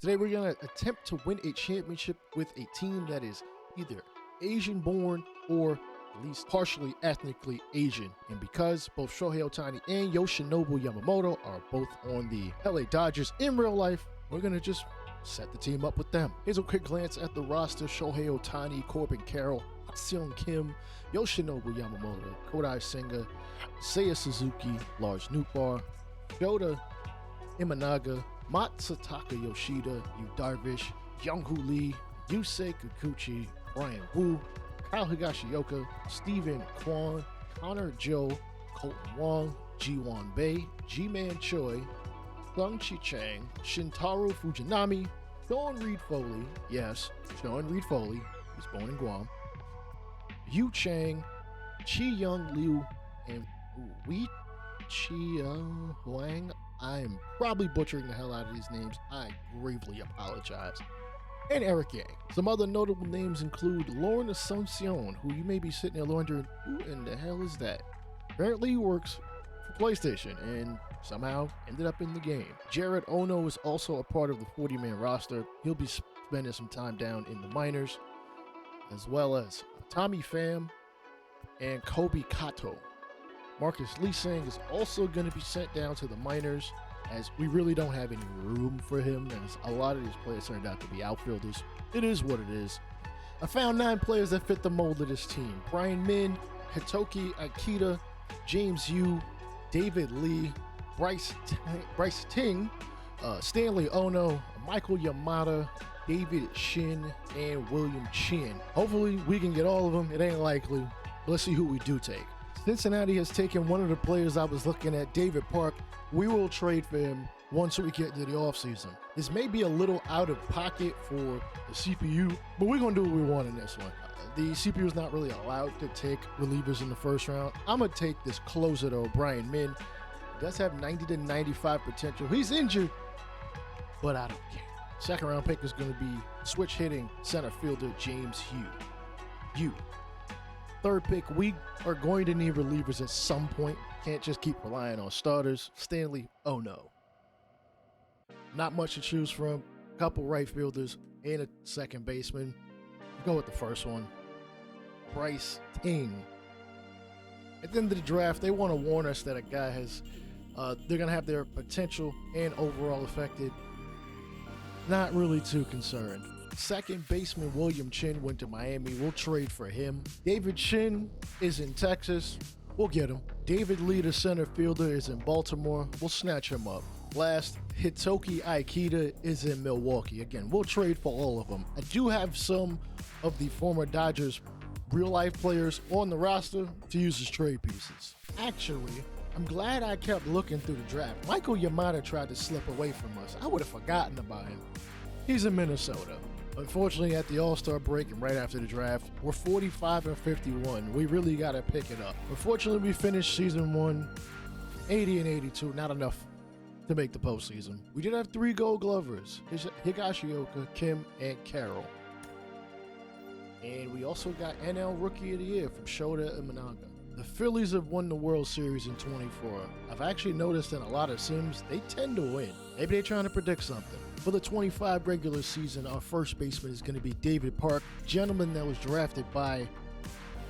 Today we're going to attempt to win a championship with a team that is either Asian born or at least partially ethnically Asian. And because both Shohei Ohtani and Yoshinobu Yamamoto are both on the LA Dodgers in real life, we're going to just set the team up with them. Here's a quick glance at the roster. Shohei Ohtani, Corbin Carroll, Seung Kim, Yoshinobu Yamamoto, Kodai Senga, Seiya Suzuki, Lars Nootbaar, Shota Imanaga, Matsutaka Yoshida, Yu Darvish, Younghoon Lee, Yusei Kikuchi, Brian Wu, Kyle Higashioka, Steven Kwan, Connor Joe, Colton Wong, Ji-Wan Bei, Ji-Man Choi, Sung-Chi Chang, Shintaro Fujinami, Sean Reed Foley, yes, Sean Reed Foley, he's born in Guam, Yu Chang, Chi Young Liu, and Wei Chia Huang. I am probably butchering the hell out of these names. I gravely apologize. And Eric Yang. Some other notable names include Lauren Asuncion, who you may be sitting there wondering, who in the hell is that? Apparently he works for PlayStation and somehow ended up in the game. Jared Ono is also a part of the 40-man roster. He'll be spending some time down in the minors, as well as Tommy Pham and Kobe Kato. Marcus Lee-Sang is also going to be sent down to the minors, as we really don't have any room for him, as a lot of these players turned out to be outfielders. It is what it is. I found 9 players that fit the mold of this team. Brian Min, Hitoki Akita, James Yu, David Lee, Bryce Ting, Stanley Ono, Michael Yamada, David Shin, and William Chin. Hopefully we can get all of them. It ain't likely. Let's see who we do take. Cincinnati has taken one of the players I was looking at, David Park. We will trade for him once we get into the offseason. This may be a little out of pocket for the CPU, but we're going to do what we want in this one. The CPU is not really allowed to take relievers in the first round. I'm going to take this closer, though, Brian Min. He does have 90 to 95 potential. He's injured, but I don't care. Second round pick is going to be switch hitting center fielder James Hugh. Third pick, we are going to need relievers at some point. Can't just keep relying on starters. Stanley Ono. Not much to choose from. A couple right fielders and a second baseman. Go with the first one. Bryce Ting. At the end of the draft, they want to warn us that a guy has, they're going to have their potential and overall affected. Not really too concerned. Second baseman William Chin went to Miami. We'll trade for him. David Shin is in Texas. We'll get him. David Lee, the center fielder, is in Baltimore. We'll snatch him up. Last, Hitoki Aikita is in Milwaukee. Again, we'll trade for all of them. I do have some of the former Dodgers real-life players on the roster to use as trade pieces. Actually, I'm glad I kept looking through the draft. Michael Yamada tried to slip away from us. I would have forgotten about him. He's in Minnesota. Unfortunately, at the All-Star break and right after the draft, we're 45-51. We really got to pick it up. Unfortunately, we finished season 1 80-82. Not enough to make the postseason. We did have 3 Gold Glovers: Higashioka, Kim, and Carroll. And we also got NL Rookie of the Year from Shota Imanaga. The Phillies have won the World Series in 24. I've actually noticed in a lot of sims, they tend to win. Maybe they're trying to predict something. For the 25 regular season, our first baseman is going to be David Park, gentleman that was drafted by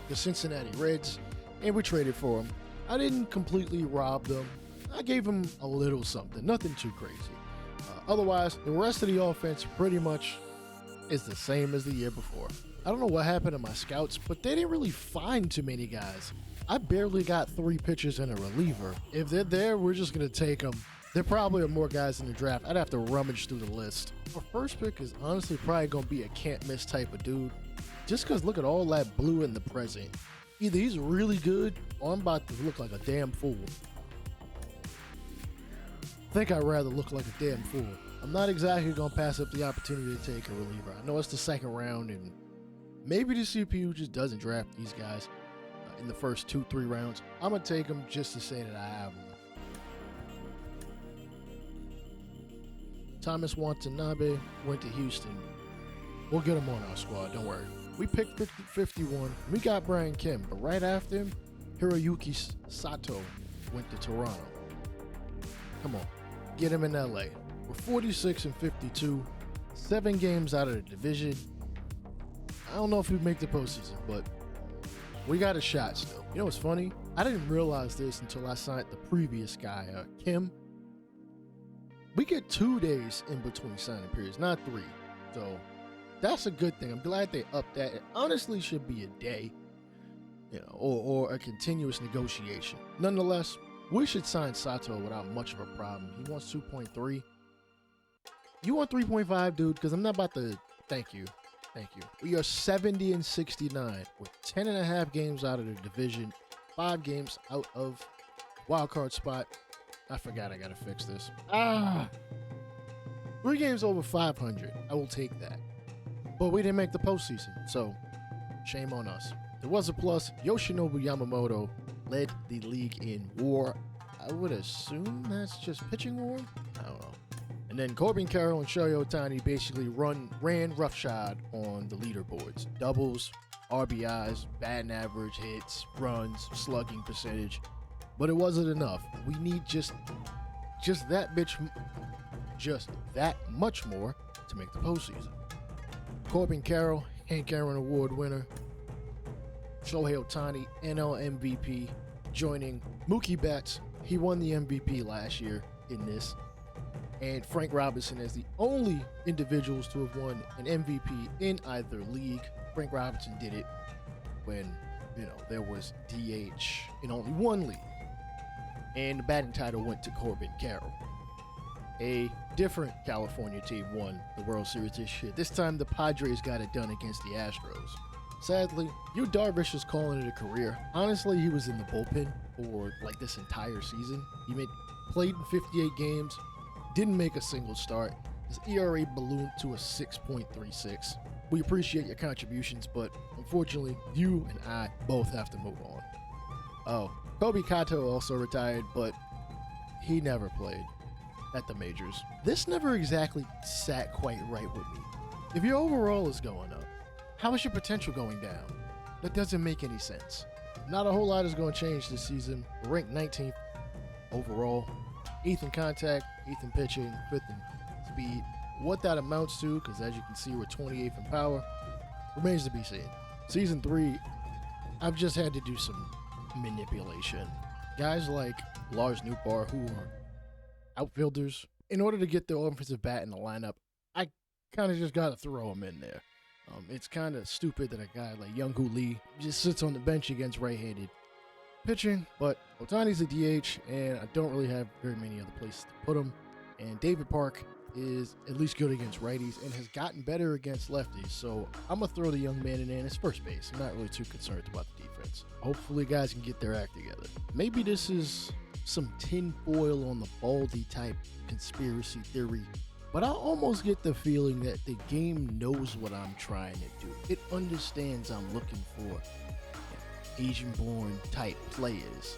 the Cincinnati Reds, and we traded for him. I didn't completely rob them. I gave him a little something, nothing too crazy. Otherwise, the rest of the offense pretty much is the same as the year before. I don't know what happened to my scouts, but they didn't really find too many guys. I barely got 3 pitchers and a reliever. If they're there, we're just going to take them. There probably are more guys in the draft. I'd have to rummage through the list. Our first pick is honestly probably going to be a can't miss type of dude. Just because look at all that blue in the present. Either he's really good or I'm about to look like a damn fool. I think I'd rather look like a damn fool. I'm not exactly going to pass up the opportunity to take a reliever. I know it's the second round and maybe the CPU just doesn't draft these guys in the first 2-3 rounds. I'm going to take them just to say that I have them. Thomas Watanabe went to Houston. We'll get him on our squad, don't worry. We picked 51. We got Brian Kim, but right after him, Hiroyuki Sato went to Toronto. Come on, get him in LA. We're 46-52. 7 games out of the division. I don't know if we make the postseason, but we got a shot still. You know what's funny? I didn't realize this until I signed the previous guy, Kim. We get 2 days in between signing periods, not 3. So that's a good thing. I'm glad they upped that. It honestly should be a day, or a continuous negotiation. Nonetheless, we should sign Sato without much of a problem. He wants 2.3. You want 3.5, dude? Because I'm not about to. Thank you. We are 70-69 with 10.5 games out of the division, 5 games out of wildcard spot. I forgot I gotta fix this. 3 games over 500. I will take that. But we didn't make the postseason, so shame on us. There was a plus. Yoshinobu Yamamoto led the league in WAR. I would assume that's just pitching WAR. I don't know. And then Corbin Carroll and Shohei Ohtani basically ran roughshod on the leaderboards. Doubles, RBIs, batting average, hits, runs, slugging percentage. But it wasn't enough. We need just that much more to make the postseason. Corbin Carroll, Hank Aaron Award winner. Shohei Ohtani, NL MVP, joining Mookie Betts. He won the MVP last year in this. And Frank Robinson as the only individuals to have won an MVP in either league. Frank Robinson did it when, there was DH in only one league. And the batting title went to Corbin Carroll. A different California team won the World Series this year. This time the Padres got it done against the Astros. Sadly, Yu Darvish is calling it a career. Honestly, he was in the bullpen for this entire season. He played in 58 games, didn't make a single start. His ERA ballooned to a 6.36. We appreciate your contributions, but unfortunately, you and I both have to move on. Oh, Kobe Kato also retired, but he never played at the majors. This never exactly sat quite right with me. If your overall is going up, how is your potential going down? That doesn't make any sense. Not a whole lot is going to change this season. We're ranked 19th overall, 8th in contact, 8th in pitching, 5th in speed. What that amounts to, because as you can see, we're 28th in power, remains to be seen. Season 3, I've just had to do some manipulation. Guys like Lars Nootbaar, who are outfielders, in order to get the offensive bat in the lineup, I kind of just got to throw them in there. It's kind of stupid that a guy like Young-Hoo Lee just sits on the bench against right-handed pitching, but Ohtani's a DH, and I don't really have very many other places to put him. And David Park is at least good against righties and has gotten better against lefties, so I'm going to throw the young man in there as first base. I'm not really too concerned about the defense. Hopefully guys can get their act together. Maybe this is some tinfoil on the baldy type conspiracy theory, but I almost get the feeling that the game knows what I'm trying to do. It understands I'm looking for Asian-born type players,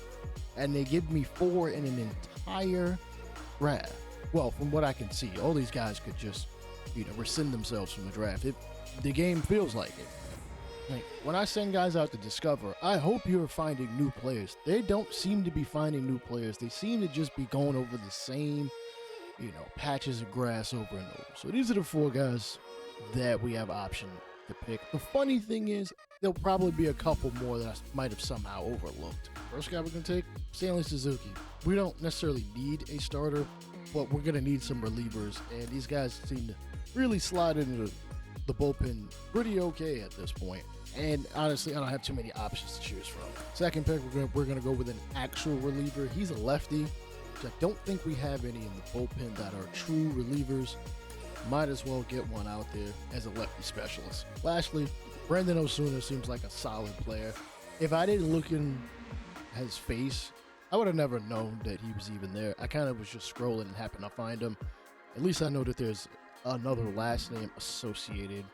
and they give me 4 in an entire draft. Well, from what I can see, all these guys could just, rescind themselves from the draft. The game feels like it. When I send guys out to discover, I hope you're finding new players. They don't seem to be finding new players. They seem to just be going over the same, patches of grass over and over. So these are the 4 guys that we have option to pick. The funny thing is, there'll probably be a couple more that I might have somehow overlooked. First guy we're going to take, Stanley Suzuki. We don't necessarily need a starter, but we're going to need some relievers, and these guys seem to really slide into the bullpen pretty okay at this point. And honestly, I don't have too many options to choose from. Second pick, we're going to go with an actual reliever. He's a lefty, which I don't think we have any in the bullpen that are true relievers. Might as well get one out there as a lefty specialist. Lastly, Brandon Osuna seems like a solid player. If I didn't look in his face, I would have never known that he was even there. I kind of was just scrolling and happened to find him. At least I know that there's another last name associated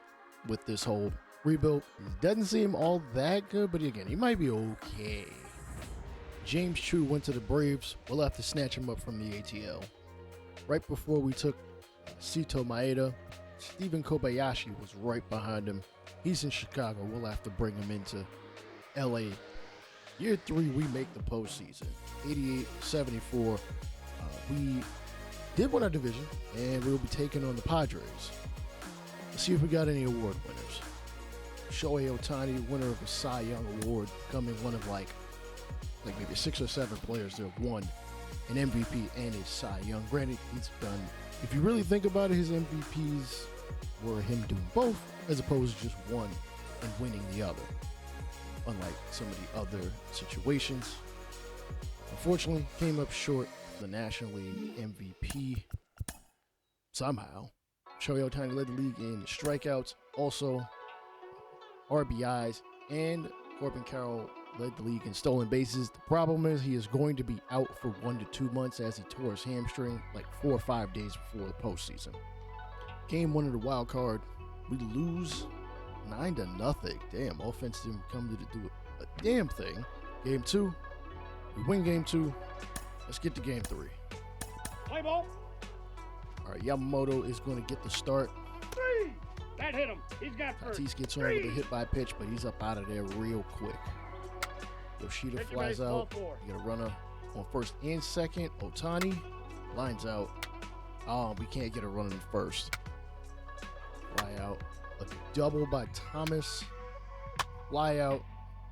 with this whole rebuild. He doesn't seem all that good, but again, he might be okay. James Chu went to the Braves. We'll have to snatch him up from the ATL. Right before we took Sito Maeda, Steven Kobayashi was right behind him. He's in Chicago. We'll have to bring him into LA. Year 3, we make the postseason. 88-74. We did win our division, and we'll be taking on the Padres. Let's see if we got any award winners. Shohei Ohtani, winner of the Cy Young Award, becoming one of like maybe 6 or 7 players that have won an MVP and a Cy Young. Granted, he's done, if you really think about it, his MVPs were him doing both as opposed to just one and winning the other, unlike some of the other situations. Unfortunately, came up short of the National League MVP somehow. Shohei Ohtani led the league in strikeouts, also RBIs, and Corbin Carroll led the league in stolen bases. The problem is he is going to be out for 1 to 2 months as he tore his hamstring like 4 or 5 days before the postseason. Game 1 of the wild card, we lose 9-0. Damn, offense didn't come to do a damn thing. Game 2, we win game 2. Let's get to game 3. Play ball. All right, Yamamoto is going to get the start. 3. That hit him. He's got first. Tatis gets on with a hit by pitch, but he's up out of there real quick. Yoshida flies out. You got a runner on first and second. Ohtani lines out. We can't get a run in first. Fly out. A double by Thomas. Fly out.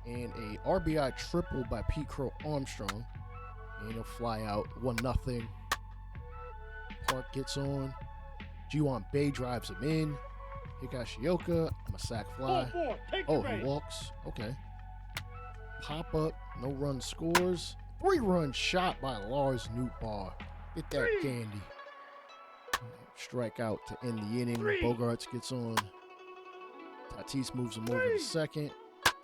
And a RBI triple by Pete Crow Armstrong. And he'll fly out 1-0. Park gets on. Ji-Hwan Bae drives him in. Higashioka, I'm a sack fly. Oh, he walks. Okay. Pop up, no run scores. 3-run shot by Lars Nootbaar. Get that candy. Strikeout to end the inning. Bogarts gets on. Tatis moves him over to second.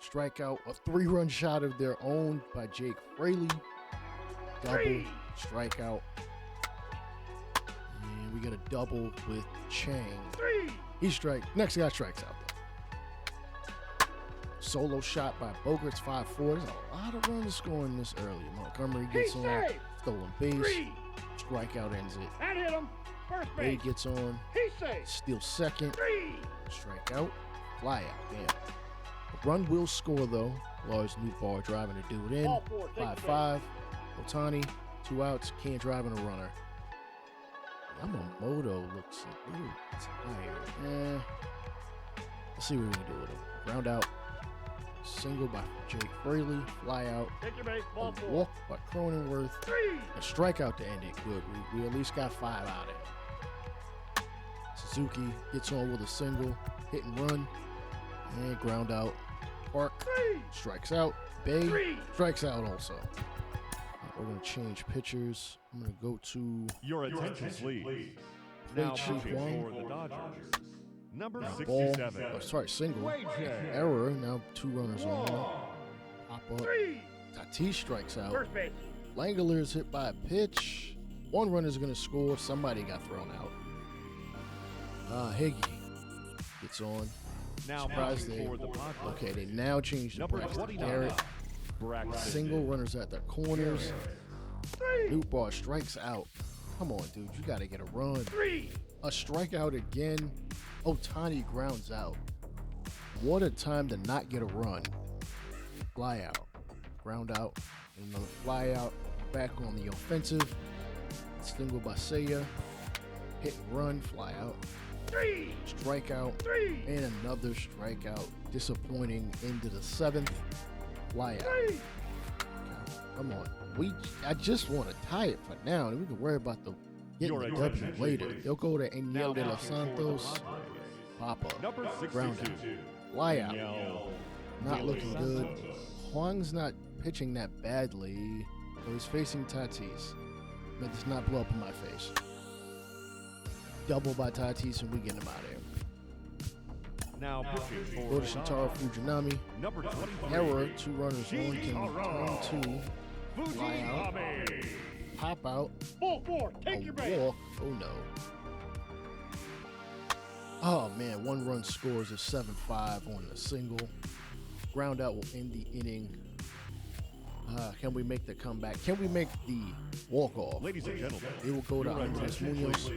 Strikeout, a 3-run shot of their own by Jake Fraley. Double, strikeout. And we get a double with Chang. Next guy strikes out though. Solo shot by Bogarts, 5-4. There's a lot of runs scoring this early. Montgomery gets on. Stolen base. Strikeout ends it. That hit him. First base. Bay gets on. Steals second. Strikeout. Fly out. Damn. A run will score though. Lars Nootbaar driving to do it in. 5-5. Ohtani, 2 outs. Can't drive in a runner. Yamamoto looks a little tired. Let's see what we're going to do with him. Ground out. Single by Jake Fraley. Fly out. Take your base. Ball 4. Walk by Cronenworth. A strikeout to end it. Good. We at least got 5 out of it. Suzuki gets on with a single. Hit and run. And ground out. Park strikes out. Bay strikes out also. We're going to change pitchers. I'm going to go to your attention, please. Now pitching for the Dodgers. Number 67. Single. Error. Now 2 runners on. Pop up. Tatis strikes out. First base. Langler is hit by a pitch. 1 runner is going to score. Somebody got thrown out. Higgy gets on. Now for the okay, they now change the price to Garrett. Single runners at the corners. Nootbaar strikes out. Come on, dude. You got to get a run. A strikeout again. Ohtani grounds out. What a time to not get a run. Fly out. Ground out. Another fly out. Back on the offensive. Single by Seiya. Hit and run. Fly out. Strikeout. And another strikeout. Disappointing into the 7th. Fly out. Come on. I just want to tie it for now, and we can worry about the getting the W later. They'll go to Eniel de los Santos. Pop up. Ground out. Fly out. Not looking good. Huang's not pitching that badly. So he's facing Tatis. Let this not blow up in my face. Double by Tatis, and we get him out of here. Now pitching Go to Shintaro Fujinami. Number 20. Error. 2 runners on. Can turn 2. Fly out. Pop out. Ball 4. Take your base. Walk. Oh no. Oh man, 1 run scores a 7-5 on the single. Ground out will end the inning. Can we make the comeback? Can we make the walk-off? Ladies and gentlemen, It will go to Andres Munoz.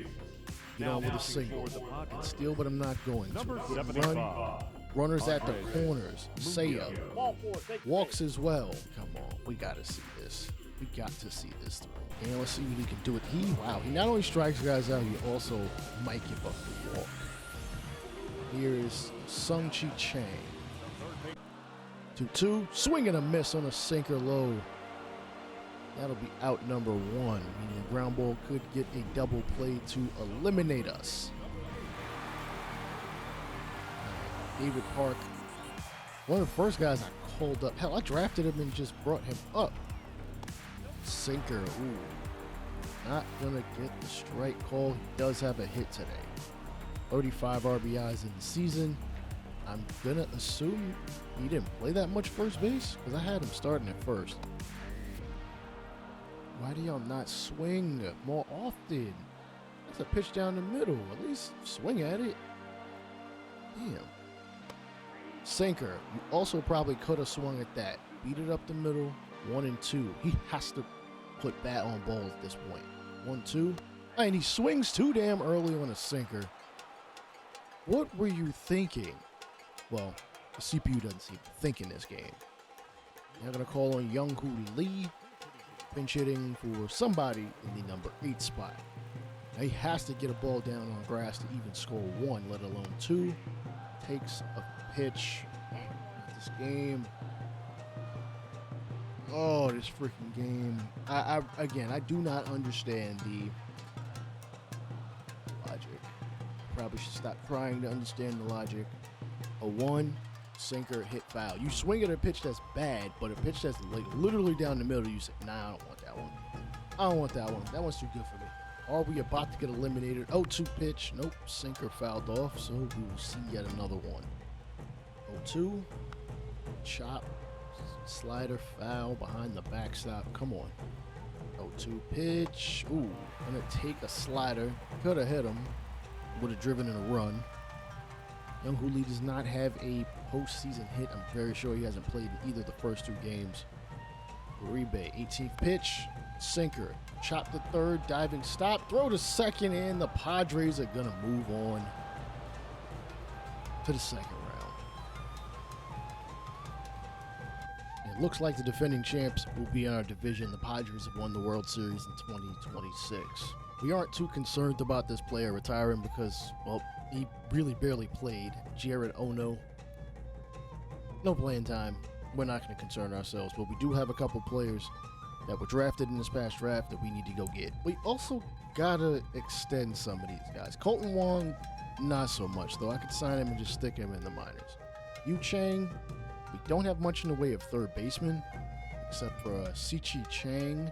Get on with a single. Can steal, but I'm not going to. Number Hit and 75. run. Runners at the corners. Seiya Ball 4. Take your walks as well. Come on, we got to see this. We got to see this through. And let's see what he can do with. He not only strikes guys out, he also might give up the walk. here is Sung-Chi Chang. 2-2. Swing and a miss on a sinker low. That'll be out number 1, meaning a ground ball could get a double play to eliminate us. David Park, one of the first guys I called up. Hell, I drafted him and just brought him up. Sinker, ooh. Not gonna get the strike call. He does have a hit today. 35 RBIs in the season. I'm gonna assume he didn't play that much first base because I had him starting at first. Why do y'all not swing more often? That's a pitch down the middle. At least swing at it. Damn. Sinker. You also probably could have swung at that. Beat it up the middle. 1 and 2. He has to put bat on ball at this point. 1-2. And he swings too damn early on a sinker. What were you thinking? Well, the CPU doesn't seem to think in this game. Now going to call on Young-Hoo Lee. Pinch hitting for somebody in the number 8 spot. Now he has to get a ball down on grass to even score 1, let alone 2. Takes a pitch. This game. Oh, this freaking game. Again, I do not understand the logic. Probably should stop trying to understand the logic. A 1, sinker, hit foul. You swing at a pitch that's bad, but a pitch that's like literally down the middle, you say, nah, I don't want that one. I don't want that one. That one's too good for me. Are we about to get eliminated? 0-2 pitch. Nope, sinker fouled off, so we will see yet another one. 0-2, chop, slider, foul behind the backstop. Come on. 0-2 pitch. Ooh, gonna take a slider. Could have hit him. Would have driven in a run. Young-Hoo Lee does not have a postseason hit. I'm very sure he hasn't played in either of the first 2 games. Uribe, 18th pitch, sinker, chop to third, diving stop, throw to second, and the Padres are gonna move on to the second round. And it looks like the defending champs will be in our division. The Padres have won the World Series in 2026. We aren't too concerned about this player retiring because, well, he really barely played. Jared Ono, no playing time. We're not going to concern ourselves, but we do have a couple players that were drafted in this past draft that we need to go get. We also got to extend some of these guys. Colton Wong, not so much, though. I could sign him and just stick him in the minors. Yu Chang, we don't have much in the way of third baseman, except for Sichi Chang.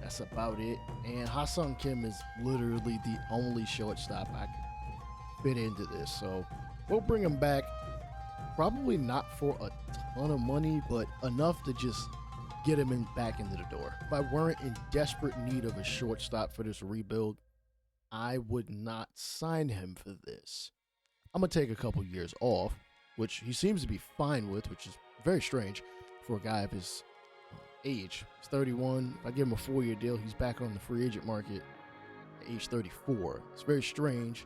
That's about it. And Ha-Sung Kim is literally the only shortstop I can fit into this. So we'll bring him back. Probably not for a ton of money, but enough to just get him back into the door. If I weren't in desperate need of a shortstop for this rebuild, I would not sign him for this. I'm going to take a couple years off, which he seems to be fine with, which is very strange for a guy of his age. He's 31. If I give him a 4-year deal, he's back on the free agent market at age 34. It's very strange,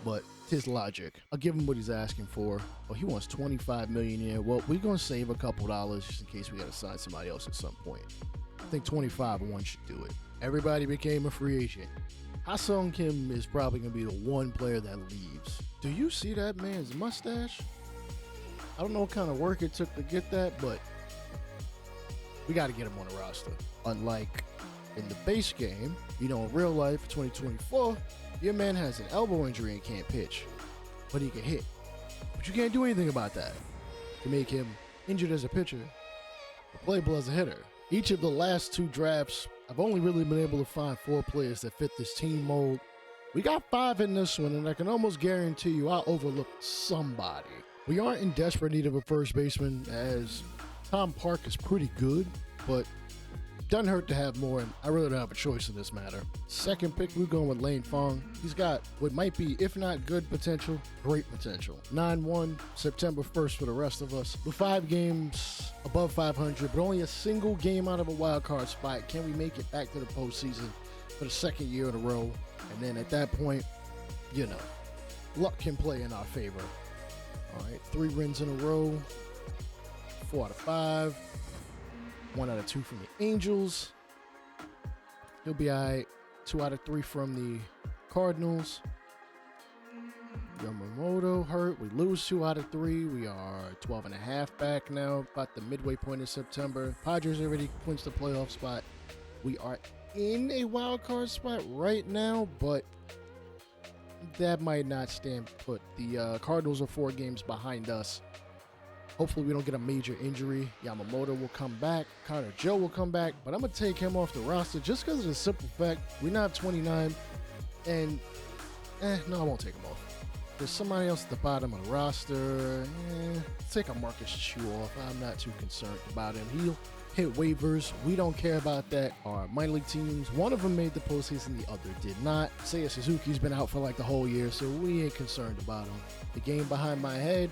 but it's his logic. I'll give him what he's asking for. Oh, he wants $25 million a year. Well, we're going to save a couple dollars just in case we got to sign somebody else at some point. I think 25-1 should do it. Everybody became a free agent. Ha-Sung Kim is probably going to be the one player that leaves. Do you see that man's mustache? I don't know what kind of work it took to get that, but we got to get him on the roster. Unlike in the base game, in real life, 2024, your man has an elbow injury and can't pitch, but he can hit. But you can't do anything about that to make him injured as a pitcher, but playable as a hitter. Each of the last 2 drafts, I've only really been able to find 4 players that fit this team mold. We got 5 in this one, and I can almost guarantee you I'll overlook somebody. We aren't in desperate need of a first baseman, as Tom Park is pretty good, but doesn't hurt to have more, and I really don't have a choice in this matter. Second pick, we're going with Lane Fong. He's got what might be, if not good potential, great potential. 9-1, September 1st for the rest of us. With 5 games above 500, but only a single game out of a wild card spot. Can we make it back to the postseason for the 2nd year in a row? And then at that point, luck can play in our favor. All right, 3 wins in a row, 4 out of 5. 1 out of 2 from the Angels. He'll be all right. 2 out of 3 from the Cardinals. Yamamoto hurt. We lose 2 out of 3, we are 12.5 back now, about the midway point of September. Padres already clinched the playoff spot. We are in a wild card spot right now, but that might not stand put. The Cardinals are 4 games behind us. Hopefully we don't get a major injury. Yamamoto will come back. Connor Joe will come back. But I'm going to take him off the roster just because of the simple fact we now have 29. And, no, I won't take him off. There's somebody else at the bottom of the roster. Take a Marcus Chu off. I'm not too concerned about him. He'll hit waivers. We don't care about that. Our minor league teams, one of them made the postseason, the other did not. Seiya Suzuki's been out for like the whole year, so we ain't concerned about him. The game behind my head,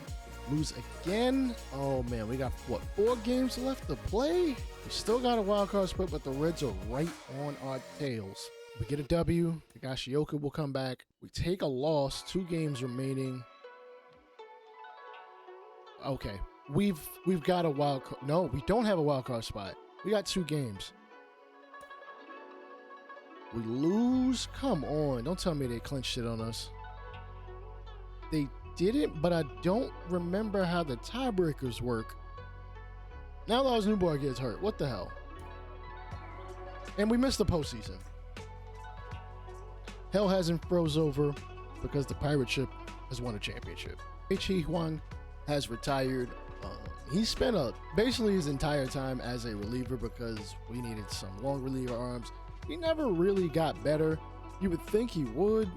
lose again. Oh man, we got what, 4 games left to play? We still got a wild card split, but the Reds are right on our tails. We get a W. Higashioka will come back. We take a loss. 2 games remaining. Okay, we've got a wild card. No, we don't have a wild card spot. We got 2 games. We lose. Come on, don't tell me they clinched it on us. They didn't, but I don't remember how the tiebreakers work. Now Lars Newbar gets hurt. What the hell? And we missed the postseason. Hell hasn't froze over because the pirate ship has won a championship. H.E. Huang has retired. He spent basically his entire time as a reliever because we needed some long reliever arms. He never really got better. You would think he would.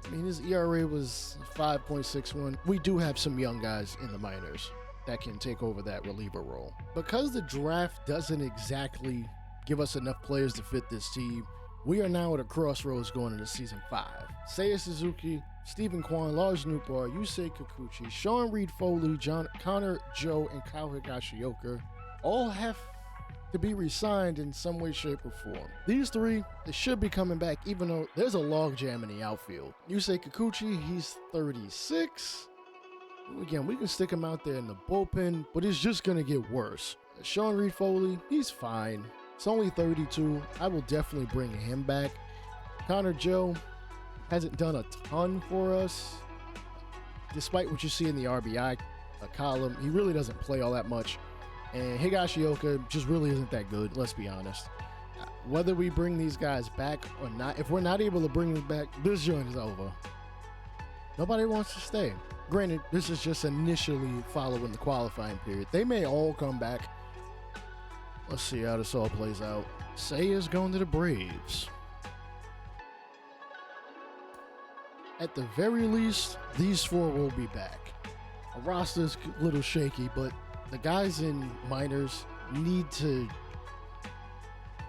I mean, his ERA was 5.61. We do have some young guys in the minors that can take over that reliever role. Because the draft doesn't exactly give us enough players to fit this team, we are now at a crossroads going into season 5. Seiya Suzuki, Stephen Kwan, Lars Nootbaar, Yusei Kikuchi, Sean Reed-Foley, Connor Joe, and Kyle Higashioka all have to be re-signed in some way, shape, or form. These 3, they should be coming back, even though there's a logjam in the outfield. Yusei Kikuchi, he's 36. Again, we can stick him out there in the bullpen, but it's just going to get worse. Sean Reed-Foley, he's fine. It's only 32. I will definitely bring him back. Connor Joe hasn't done a ton for us. Despite what you see in the RBI column, he really doesn't play all that much. And Higashioka just really isn't that good, let's be honest. Whether we bring these guys back or not, if we're not able to bring them back, this joint is over. Nobody wants to stay. Granted, this is just initially following the qualifying period. They may all come back. Let's see how this all plays out. Seiya's going to the Braves. At the very least, these 4 will be back. Our roster's a little shaky, but the guys in minors need to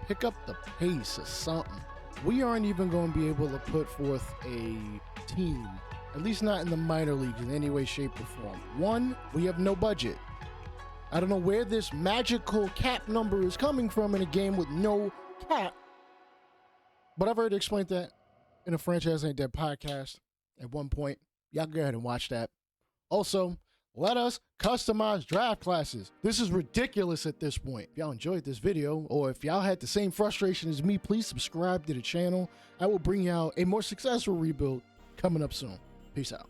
pick up the pace or something. We aren't even going to be able to put forth a team, at least not in the minor leagues in any way, shape, or form. 1, we have no budget. I don't know where this magical cap number is coming from in a game with no cap. But I've already explained that in a Franchise Ain't Dead podcast at one point. Y'all go ahead and watch that. Also, let us customize draft classes. This is ridiculous at this point. If y'all enjoyed this video, or if y'all had the same frustration as me, please subscribe to the channel. I will bring y'all a more successful rebuild coming up soon. Peace out.